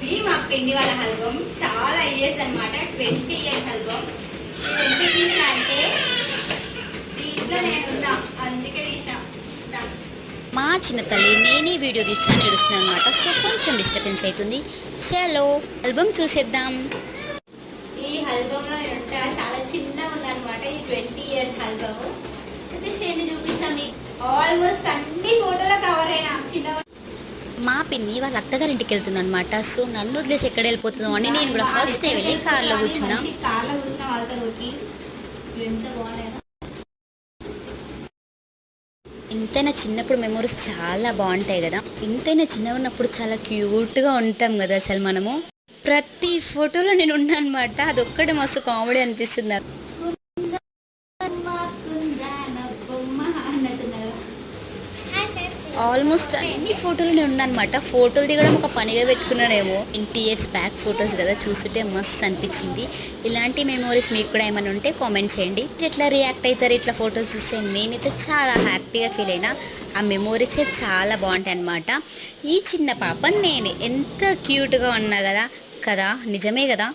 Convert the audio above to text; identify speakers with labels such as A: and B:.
A: ఇది మా పిన్ని వాళ్ళ ఆల్బమ్ చాలా ఇయర్స్ అనమాట 20 ఇయర్స్ ఆల్బమ్ 20 తీసిన అంటే దీంట్లో నేనున్నా అందుకే తీసిన
B: మా చిన్న తల్లి నేనే వీడియో తీస్తాను ఏడుస్తున్నాను అనమాట. సో కొంచెం డిస్టర్బెన్స్ అవుతుంది. చలో ఆల్బమ్ చూసేద్దాం.
A: ఈ ఆల్బమ్లో ఉంటా చాలా చిన్నగా ఉందన్నమాట. ఈ 20 ఇయర్స్ ఆల్బమ్ అయితే షేని చూపిస్తాను. ఆల్మోస్ట్ అన్ని ఫోటోలో కవర్ అయినా చిన్న
B: మా పిన్ని వాళ్ళ అత్తగారింటికి వెళ్తుంది అనమాట. సో నన్ను వదిలేసి ఎక్కడ వెళ్ళిపోతుందో అని నేను కూడా ఫస్ట్ డే వెళ్ళి కార్లో కూర్చున్నా.
A: వాళ్ళతో ఎంత బాగున్నాయి.
B: ఎంతైనా చిన్నప్పుడు మెమోరీస్ చాలా బాగుంటాయి కదా. ఎంతైనా చిన్నగా ఉన్నప్పుడు చాలా క్యూట్గా ఉంటాం కదా. అసలు మనము ప్రతి ఫోటోలో నేను ఉన్నాను అనమాట. అదొక్కడే మస్తు కామెడీ అనిపిస్తుంది నాకు. ఆల్మోస్ట్ అన్ని ఫోటోలు నేను ఉన్నానమాట. ఫోటోలు దిగడం ఒక పనిగా పెట్టుకున్నానేమో. 20 ఇయర్స్ బ్యాక్ ఫొటోస్ కదా, చూస్తుంటే మస్తు అనిపించింది. ఇలాంటి మెమోరీస్ మీకు కూడా ఏమైనా ఉంటే కామెంట్ చేయండి. ఎట్లా రియాక్ట్ అవుతారు ఇట్లా ఫొటోస్ చూస్తే? నేనైతే చాలా హ్యాపీగా ఫీల్ అయినా. ఆ మెమోరీసే చాలా బాగుంటాయి అన్నమాట. ఈ చిన్న పాప నేను ఎంత క్యూట్గా ఉన్నా కదా కదా నిజమే కదా.